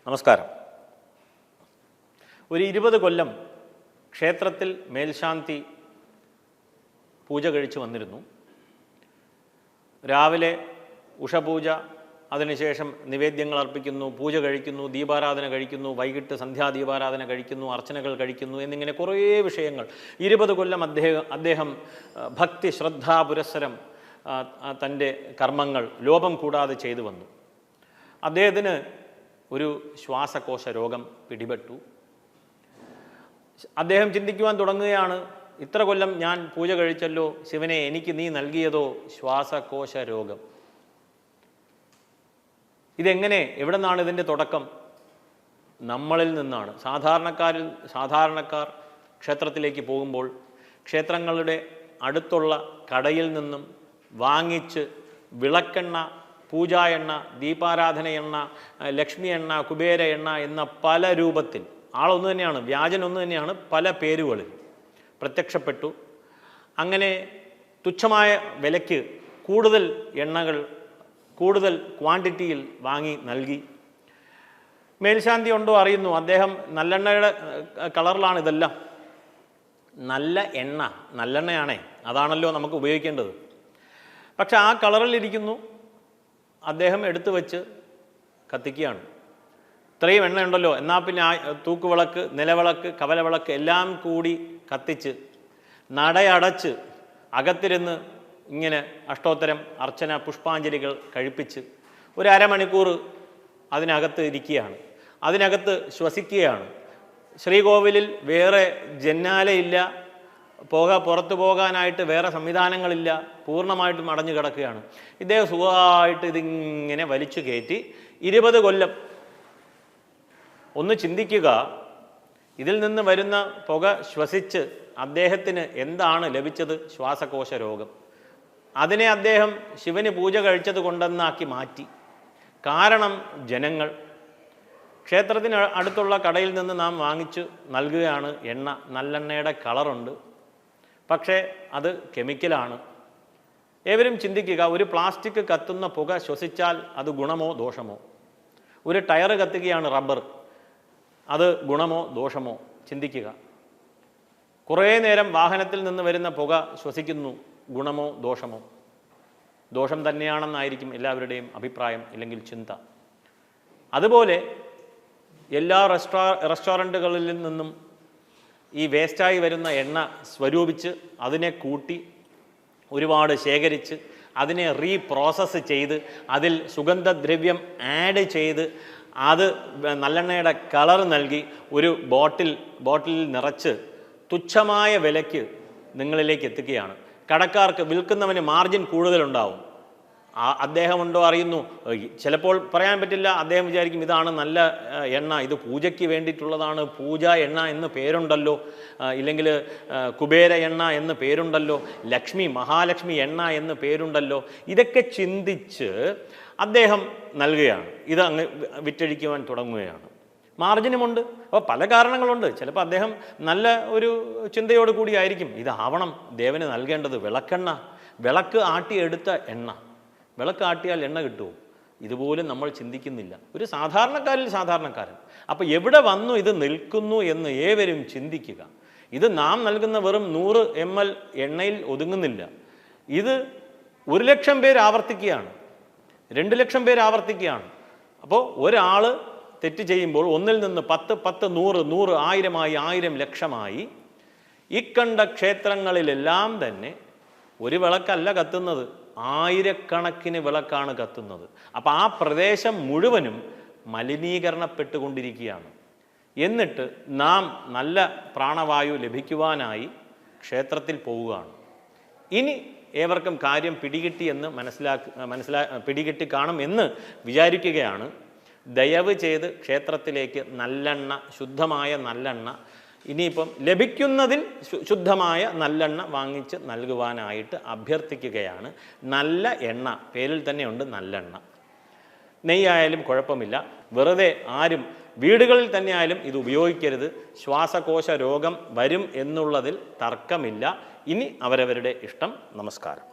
നമസ്കാരം. ഒരു 20 കൊല്ലം ക്ഷേത്രത്തിൽ മേൽശാന്തി പൂജ കഴിച്ചു വന്നിരുന്നു. രാവിലെ ഉഷപൂജ, അതിനുശേഷം നിവേദ്യങ്ങൾ അർപ്പിക്കുന്നു, പൂജ കഴിക്കുന്നു, ദീപാരാധന കഴിക്കുന്നു, വൈകിട്ട് സന്ധ്യാദീപാരാധന കഴിക്കുന്നു, അർച്ചനകൾ കഴിക്കുന്നു എന്നിങ്ങനെ കുറേ വിഷയങ്ങൾ 20 കൊല്ലം അദ്ദേഹം ഭക്തി ശ്രദ്ധാ പുരസ്സരം തൻ്റെ കർമ്മങ്ങൾ ലോപം കൂടാതെ ചെയ്തു വന്നു. അദ്ദേഹത്തിന് ഒരു ശ്വാസകോശ രോഗം പിടിപെട്ടു. അദ്ദേഹം ചിന്തിക്കുവാൻ തുടങ്ങുകയാണ്, ഇത്ര കൊല്ലം ഞാൻ പൂജ കഴിച്ചല്ലോ ശിവനെ, എനിക്ക് നീ നൽകിയതോ ശ്വാസകോശ രോഗം. ഇതെങ്ങനെ, എവിടെ നിന്നാണ് ഇതിൻ്റെ തുടക്കം? നമ്മളിൽ നിന്നാണ്. സാധാരണക്കാർ ക്ഷേത്രത്തിലേക്ക് പോകുമ്പോൾ ക്ഷേത്രങ്ങളുടെ അടുത്തുള്ള കടയിൽ നിന്നും വാങ്ങിച്ച് വിളക്കെണ്ണ, പൂജാ എണ്ണ, ദീപാരാധന എണ്ണ, ലക്ഷ്മി എണ്ണ, കുബേര എണ്ണ എന്ന പല രൂപത്തിൽ, ആളൊന്നു തന്നെയാണ്, വ്യാജൻ ഒന്ന് തന്നെയാണ്, പല പേരുകളിൽ പ്രത്യക്ഷപ്പെട്ടു. അങ്ങനെ തുച്ഛമായ വിലയ്ക്ക് കൂടുതൽ എണ്ണകൾ കൂടുതൽ ക്വാണ്ടിറ്റിയിൽ വാങ്ങി നൽകി. മേൽശാന്തി ഉണ്ടോ അറിയുന്നു, അദ്ദേഹം നല്ലെണ്ണയുടെ കളറിലാണ് ഇതെല്ലാം. നല്ല എണ്ണ, നല്ലെണ്ണയാണേ, അതാണല്ലോ നമുക്ക് ഉപയോഗിക്കേണ്ടത്. പക്ഷെ ആ കളറിലിരിക്കുന്നു. അദ്ദേഹം എടുത്തു വച്ച് കത്തിക്കുകയാണ്. ഇത്രയും എണ്ണ ഉണ്ടല്ലോ, എന്നാൽ പിന്നെ തൂക്കുവിളക്ക്, നിലവിളക്ക്, കവലവിളക്ക് എല്ലാം കൂടി കത്തിച്ച് നടയടച്ച് അകത്തിരുന്ന് ഇങ്ങനെ അഷ്ടോത്തരം, അർച്ചന, പുഷ്പാഞ്ജലികൾ കഴിപ്പിച്ച് ഒരു അരമണിക്കൂർ അതിനകത്ത് ഇരിക്കുകയാണ്, അതിനകത്ത് ശ്വസിക്കുകയാണ്. ശ്രീകോവിലിൽ വേറെ ജന്നാലയില്ല, പുറത്തു പോകാനായിട്ട് വേറെ സംവിധാനങ്ങളില്ല, പൂർണ്ണമായിട്ടും അടഞ്ഞു കിടക്കുകയാണ്. ഇദ്ദേഹം സുഖമായിട്ട് ഇതിങ്ങനെ വലിച്ചു കയറ്റി 20 കൊല്ലം. ഒന്ന് ചിന്തിക്കുക, ഇതിൽ നിന്ന് വരുന്ന പുക ശ്വസിച്ച് അദ്ദേഹത്തിന് എന്താണ് ലഭിച്ചത്? ശ്വാസകോശ രോഗം. അതിനെ അദ്ദേഹം ശിവന് പൂജ കഴിച്ചത് കൊണ്ടെന്നാക്കി മാറ്റി. കാരണം ജനങ്ങൾ. ക്ഷേത്രത്തിന് അടുത്തുള്ള കടയിൽ നിന്ന് നാം വാങ്ങിച്ചു നൽകുകയാണ് എണ്ണ. നല്ലെണ്ണയുടെ കളറുണ്ട്, പക്ഷേ അത് കെമിക്കലാണ്. ഏവരും ചിന്തിക്കുക, ഒരു പ്ലാസ്റ്റിക് കത്തുന്ന പുക ശ്വസിച്ചാൽ അത് ഗുണമോ ദോഷമോ? ഒരു ടയർ കത്തുകയാണ്, റബ്ബർ, അത് ഗുണമോ ദോഷമോ? ചിന്തിക്കുക. കുറേ നേരം വാഹനത്തിൽ നിന്ന് വരുന്ന പുക ശ്വസിക്കുന്നു, ഗുണമോ ദോഷമോ? ദോഷം തന്നെയാണെന്നായിരിക്കും എല്ലാവരുടെയും അഭിപ്രായം, ഇല്ലെങ്കിൽ ചിന്ത. അതുപോലെ എല്ലാ റെസ്റ്റോറൻറ്റുകളിൽ നിന്നും ഈ വേസ്റ്റായി വരുന്ന എണ്ണ സ്വരൂപിച്ച് അതിനെ കൂട്ടി ഒരുപാട് ശേഖരിച്ച് അതിനെ റീപ്രോസസ്സ് ചെയ്ത് അതിൽ സുഗന്ധദ്രവ്യം ആഡ് ചെയ്ത് അത് നല്ലെണ്ണയുടെ കളർ നൽകി ഒരു ബോട്ടിലിൽ നിറച്ച് തുച്ഛമായ വിലയ്ക്ക് നിങ്ങളിലേക്ക് എത്തിക്കുകയാണ്. കടക്കാർക്ക്, വിൽക്കുന്നവന് മാർജിൻ കൂടുതലുണ്ടാവും. അദ്ദേഹം ഉണ്ടോ അറിയുന്നു, ചിലപ്പോൾ പറയാൻ പറ്റില്ല. അദ്ദേഹം വിചാരിക്കും ഇതാണ് നല്ല എണ്ണ, ഇത് പൂജയ്ക്ക് വേണ്ടിയിട്ടുള്ളതാണ്, പൂജ എണ്ണ എന്ന് പേരുണ്ടല്ലോ, ഇല്ലെങ്കിൽ കുബേര എണ്ണ എന്ന് പേരുണ്ടല്ലോ, മഹാലക്ഷ്മി എണ്ണ എന്ന് പേരുണ്ടല്ലോ. ഇതൊക്കെ ചിന്തിച്ച് അദ്ദേഹം നൽകുകയാണ്. ഇത് അങ്ങ് വിറ്റഴിക്കുവാൻ തുടങ്ങുകയാണ്. മാർജിനുമുണ്ട്. അപ്പോൾ പല കാരണങ്ങളുണ്ട്. ചിലപ്പോൾ അദ്ദേഹം നല്ല ഒരു ചിന്തയോട് കൂടിയായിരിക്കും ഇതാവണം ദേവന് നൽകേണ്ടത്. വിളക്കെണ്ണ, വിളക്ക് ആട്ടിയെടുത്ത എണ്ണ. വിളക്ക് ആട്ടിയാൽ എണ്ണ കിട്ടുമോ? ഇതുപോലും നമ്മൾ ചിന്തിക്കുന്നില്ല. ഒരു സാധാരണക്കാരൻ. അപ്പോൾ എവിടെ വന്നു ഇത് നിൽക്കുന്നു എന്ന് ഏവരും ചിന്തിക്കുക. ഇത് നാം നൽകുന്ന വെറും 100 ml എണ്ണയിൽ ഒതുങ്ങുന്നില്ല. ഇത് 1 ലക്ഷം പേര് ആവർത്തിക്കുകയാണ്, 2 ലക്ഷം പേര് ആവർത്തിക്കുകയാണ്. അപ്പോൾ ഒരാൾ തെറ്റ് ചെയ്യുമ്പോൾ ഒന്നിൽ നിന്ന് 10, 100, 1000 ലക്ഷമായി ഇക്കണ്ട ക്ഷേത്രങ്ങളിലെല്ലാം തന്നെ ഒരു വിളക്കല്ല കത്തുന്നത്, ആയിരക്കണക്കിന് വിളക്കാണ് കത്തുന്നത്. അപ്പോൾ ആ പ്രദേശം മുഴുവനും മലിനീകരണപ്പെട്ടുകൊണ്ടിരിക്കുകയാണ്. എന്നിട്ട് നാം നല്ല പ്രാണവായു ലഭിക്കുവാനായി ക്ഷേത്രത്തിൽ പോവുകയാണ്. ഇനി ഏവർക്കും കാര്യം പിടികിട്ടി എന്ന് പിടികിട്ടി കാണും എന്ന് വിചാരിക്കുകയാണ്. ദയവ് ചെയ്ത് ക്ഷേത്രത്തിലേക്ക് നല്ലെണ്ണ, ശുദ്ധമായ നല്ലെണ്ണ, ഇനിയിപ്പം ലഭിക്കുന്നതിൽ ശുദ്ധമായ നല്ലെണ്ണ വാങ്ങിച്ച് നൽകുവാനായിട്ട് അഭ്യർത്ഥിക്കുകയാണ്. നല്ല എണ്ണ, പേരിൽ തന്നെയുണ്ട് നല്ലെണ്ണ. നെയ്യായാലും കുഴപ്പമില്ല. വെറുതെ ആരും വീടുകളിൽ തന്നെ ആയാലും ഇത് ഉപയോഗിക്കരുത്. ശ്വാസകോശ രോഗം വരും എന്നുള്ളതിൽ തർക്കമില്ല. ഇനി അവരവരുടെ ഇഷ്ടം. നമസ്കാരം.